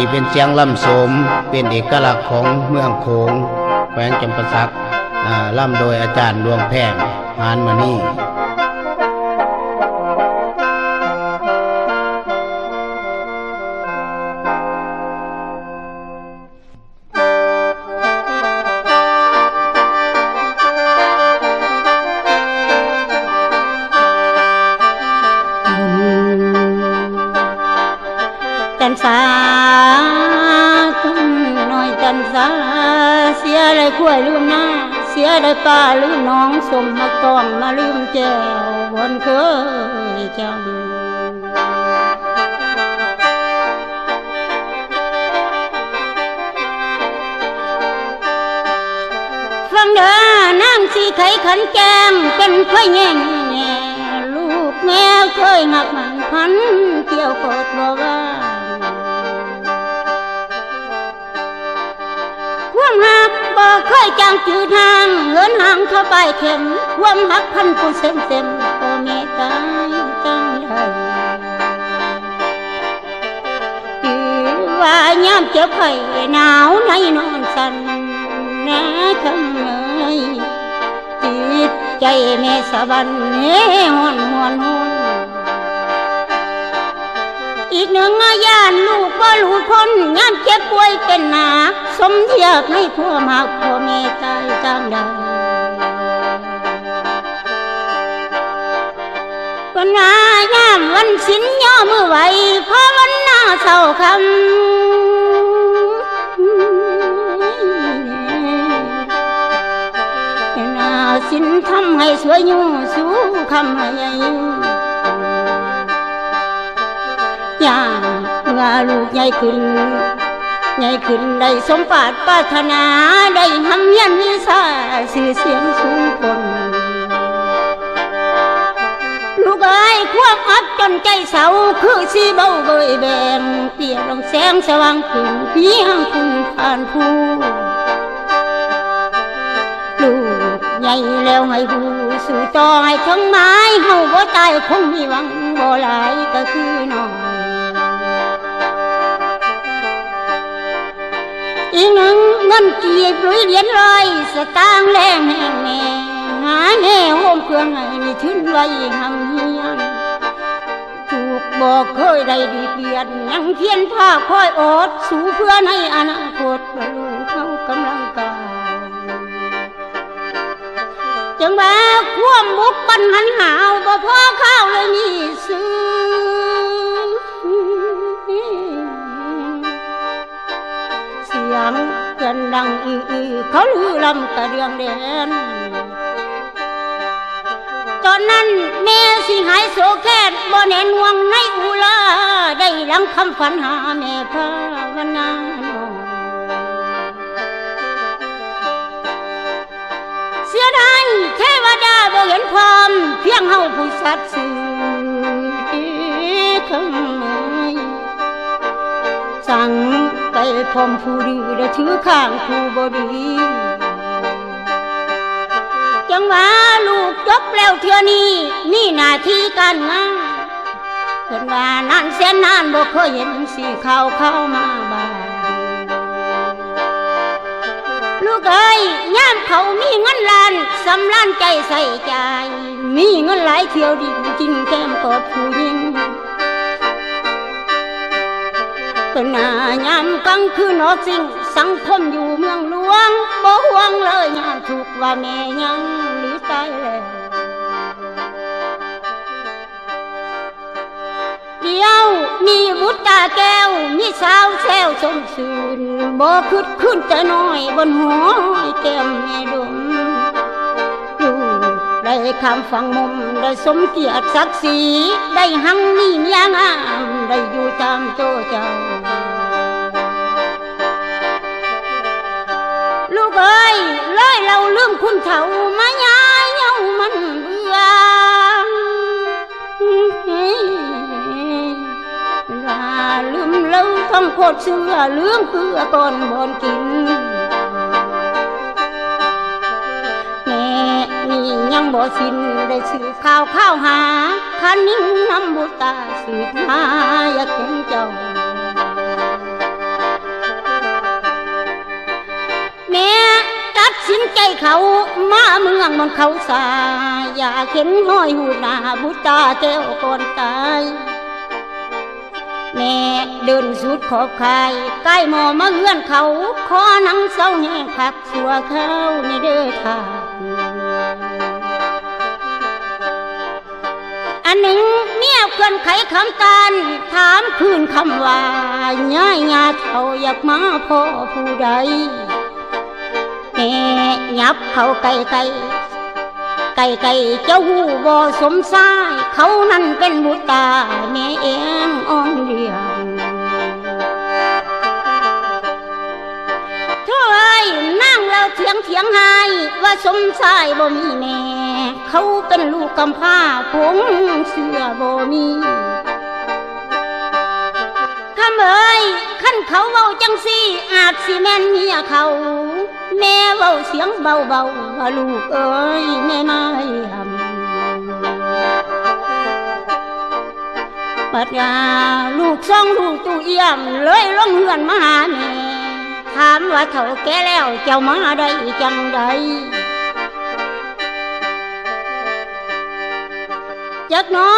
นี่เป็นเสียงล่ำโสมเป็นเอกลักษณ์ของเมืองโขงแขวงจำปาสักล่ำโดยอาจารย์ดวงแพงหานมณีจันสาหน่อยจันสาเสียได้ขั้วลืมหน้าเสียได้ป้าลืมน้องสมมาต้องมาลืมแก้วบนเคยจำฟังเด้อนางสีไข่ขันแกงเป็นไข่แง่แง่ลูกแม่เคยหักมันพันเกี่ยวกดบ่ว่าความหักบ่เคยจางจืดห่างเหินห่างเข้าไปเข็มความหักพันผู้เต็มโอเมตายตั้งได้จือว่ายามเจ็บไข้หนาวในนอนสั่นแน่คำเอ่ยจิตใจแม่สะบันหวนอีกหนึ่งย่านลูกว่าลูกคนงานเจ็บป่วยเป็นหนักสมเทียบให้ทั่วมากพ่อแม่ตายจังใดปัญหายามวันสิ้นย่อมือไหวเพราะวันหน้าเศร้าคำหน้าสิ้นทำให้สวยอยู่สู้คำให้ย่าเมื่อลูกใหญ่ขึ้นได้สมปรารถนาได้ทำยันวิชาสื่อเสียงสูงคนลูกเอ้ยควบอัดจนใจเศร้าคือสีเบาเบยแบงเปี่ยมแสงสว่างขึ้นเพียงคุณผ่านผู้ลูกใหญ่แล้วให้ผู้สู่ต่อให้ทั้งไม้เฮาบ่ตายคงมีหวังบ่หลายก็คือน้องอีกหนึ่งเงินกีบหรือเหรียญร้อยสตางค์แรงแห่งแม่หาแน่โฮมเครื่องให้มีชื่นไว้หำเฮียนถูกบอกเคยได้ดีเปลี่ยนยังเพียรภาคคอยอดสู้เพื่อในอนาคตลูกเขากำลังกายจังว่าความบุกปันหันหาวบ่พอข้าวเลยมีซื้อเสียงเกินดังเขาลือลำกระเดืองเด่นตอนนั้นแม่สิหายโศกแค้นบ่แน่นวงในอุลาได้หลังคำฝันหาแม่ภาวนาเสียดายเทวดาบ่เห็นความเพียงเฮาผู้สัตย์ซื่อคำสั่งไปพร้อมผู้ดีได้ถือข้างผู้บ่ดีจังว่าลูกจบแล้วเทื่อนี้มีหน้าที่การงานเพิ่นว่านานแสนนานบ่เคยเห็นสิเข้ามาบ้านลูกเอ้ยยามเขามีเงินล้านสำล้านใจใส่ใจมีเงินหลายเที่ยวดินกินแก้มกอดผู้หญิงเป็นหน้ายามกลางคืนออกสิ่งสังคมอยู่เมืองหลวงบ่ห่วงเลยยามถูกว่าแม่ยังหรือตายแล้วเดียวมีบุตรตาแก้วมีสาวแซวสมสื่นบ่คืดขึ้นแต่น้อยบนหัวแก้มแม่ดมลูกได้คำฟังมุมได้สมเกียรติศักดิ์ศรีได้หังนี่ยางามได้อยู่ตามโตเจ้าลูกเอ้ยเลยเราลืมคุณเฒ่ามาย้ายเย้ามันเบื่อลืมเล่าทำโคตรเสือเลื่องเกลือก่อนบอนกินแม่นี่ยังบ่สิ้นได้สื่อข้าวหาคันนิ่งน้ำบุตาสืบหาอยากเห็นเจ้า สินใจเขามาเมืองมันเขาสาอยากเห็นน้อยหูหน้าบุตาแก้วก่อนตายแม่เดินสุดขอบคายใกล้หมอมาเฮือนเขาขอนังเศร้าแห้งผักสัวเขานี่เด้อทางอันหนึ่งเมียเพื่อนไขคำตาลถามคืนคำว่าย่ายญาติเขาอยากมาพ่อผู้ใดแม่ยับเขาไก่เจ้าหูบ่สมสายเขานั่นเป็นบุตรตาแม่เองอ่อนเดียวเธอไอ้นั่งแล้วเถียงให้ว่าสมสายบ่มีแม่เขาเป็นลูกกำพร้าผมเสื้อบ่มีคำเอ้ยขั้นเขาเว้าจังสิอาจสิแม่นเมียเขาแม่เว้าเสียงเบาว่าลูกเอ้ยแม่ไม่ทำปัดยาลูกซ่องลูกตู้เอี่ยมเลยลงเฮือนมาหาแม่ถามว่าเฒ่าแก่แล้วเจ้ามาได้จังใดจักน้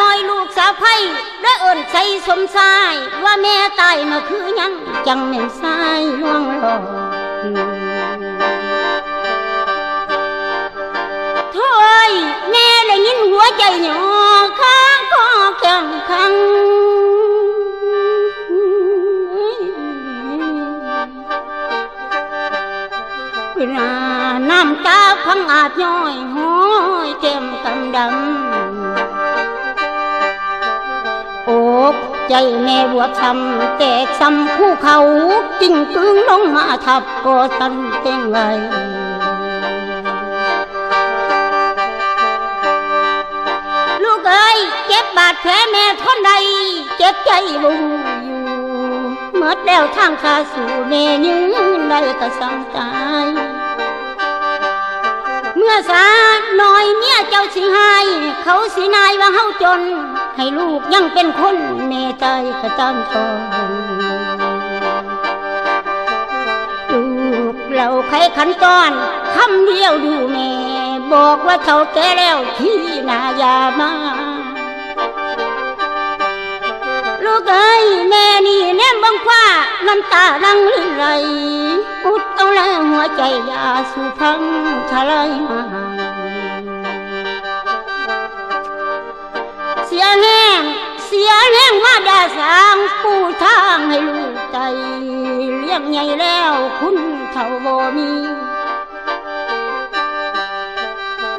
อยลูกสาวไผ่ได้เอิ้นใส่สมสายว่าแม่ตายมาคือยังจังแม่นสายล่วงหลอกโถ่เอ้ยแม่ได้ยินหัวใจหยอข้าก็แข็งขังเวลาน้ำตาพังอาบย้อยห้อยเต็มกำดำอกใจแม่บวกช้ำแตกซ้ำคู่เขาจิ้งกึ้งลงมาทับก็ตันเต็งไว้ลูกเอ้ยเจ็บบาดแผลแม่ทนใดเจ็บใจบ่อยู่เมื่อแล้วทางขาสู่แม่ยืนได้ก็สั่งตายเมื่อสาน้อยเมียเจ้าสิหายเขาสินายว่าเฮาจนให้ลูกยังเป็นคนแม่ตายก็ตามตอนลูกเราไขขันตอนคำเดียวดูแม่บอกว่าเฒ่าแก่แล้วที่นาอยามาลูกเอ้ยแม่นี่แนมบังฟ้าน้ำตาดังไหลอุดเอาแล้วหัวใจยาสู่พังทลายมาเสียแห้งมาด่าสางปูทางให้ลูกใจเลี้ยงใหญ่แล้วคุณเฒ่าบ่มี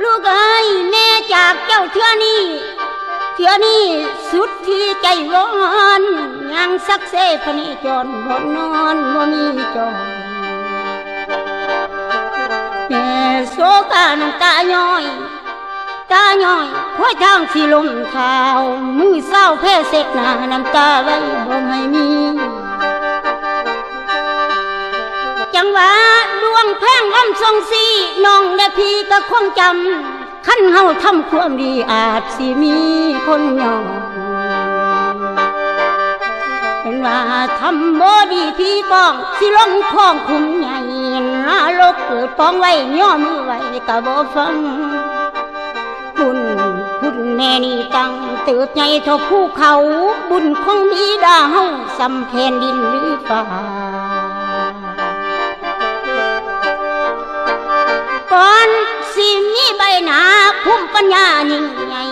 ลูกเอ้ยแม่จากเจ้าเทื่อนี้สุดที่ใจร้อนยังสักเสพนิจรบ่นอนบ่มีจรแม่โศกาน้ำตาย้อยคอยทางสิลมขาวมือเศร้าแพ้เสกหน้าน้ำตาไว้บ่ให้มีจังหวะดวงแพงอ้ำทรงสีน้องและพี่ก็คงจำขั้นเฮาทำความดีอาจสิมีคนยอมเป็นว่าทำบ่ดีพี่ป้องสิลงคลองคุมใหญ่นรกเกิดป้องไว้ย่อมือไว้ก็บ่ฟังบุญแม่นี่ตั้งเติบใหญ่เท่าภูเขาบุญของบิดาเฮาสำแผ่นดินหรือฟ้าก่อนสิมีใบหน้าภูมิปัญญายิ่งใหญ่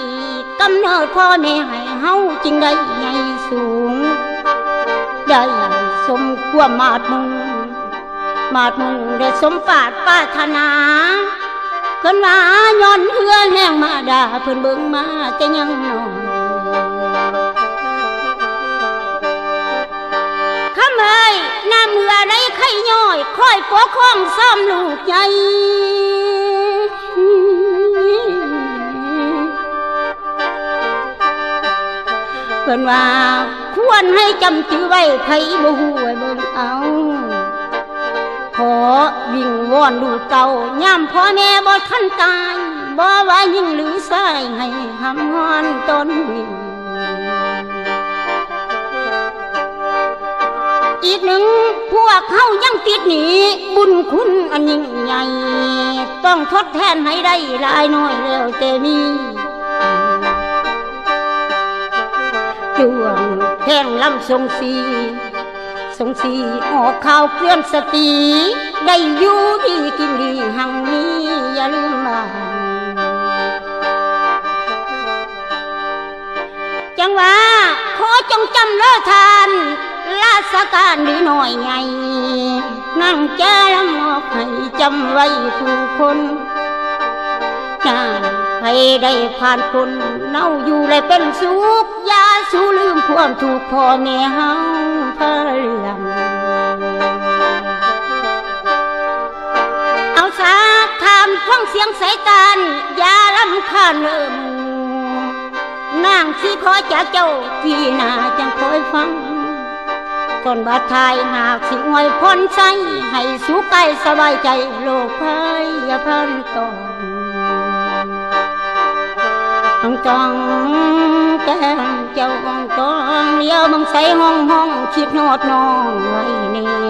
กำเนิดพ่อแม่ให้เฮาจึงได้ใหญ่สูงได้สมความมาดมุ่งได้สมปรารถนาเพิ่นว่าย้อนเหือแห้งมาด่าเพิ่นเบิ่งมาแต่ยังน้อยคำเอ้ยน้ำเหือได้ไข่ย่อยคอยปกครองซ้ำลูกใหญ่เพิ่นว่าควรให้จำชื่อไว้ไผบ่ฮู้ไว้เบิ่งเอาขอวิ่งวอนดูเก่าย่ำพ่อแม่บ่ทันตายบ่ว่ายิ่งหรือสายให้หำงอนตนอีกหนึ่งพวกเขายังติดหนีบุญคุณ อันยิ่งใหญ่ต้องทดแทนให้ได้หลายน้อยแล้วแต่มีดวงแห่งลำทรงสีออกข่าวเกลื่อนสติได้อยู่ดีกินดีหังนี้อย่าลืมมาจังว่าขอจงจำเลิศทานราชการหรือหน่อยไงนั่งแจ้ลำมอบให้จำไว้ผู้คนอย่าให้ได้ผ่านคนเน่าอยู่เลยเป็นสุขอย่าสู้ลืมความถูกพ่อแม่เฮาพาเรื่องเอาสาถามฟังเสียงสายตาอย่าลำคาญเนิ่มนางสิขอจากเจ้าที่นาจังคอยฟังก่อนบาดทายหากสิอวยพรใจให้สุขกายสบายใจโลกภัยอย่าพันต่อต้องจองแก้มเจ้าองจองเลี้ยวบังใสห้องคิดโนดน้องไว้เน่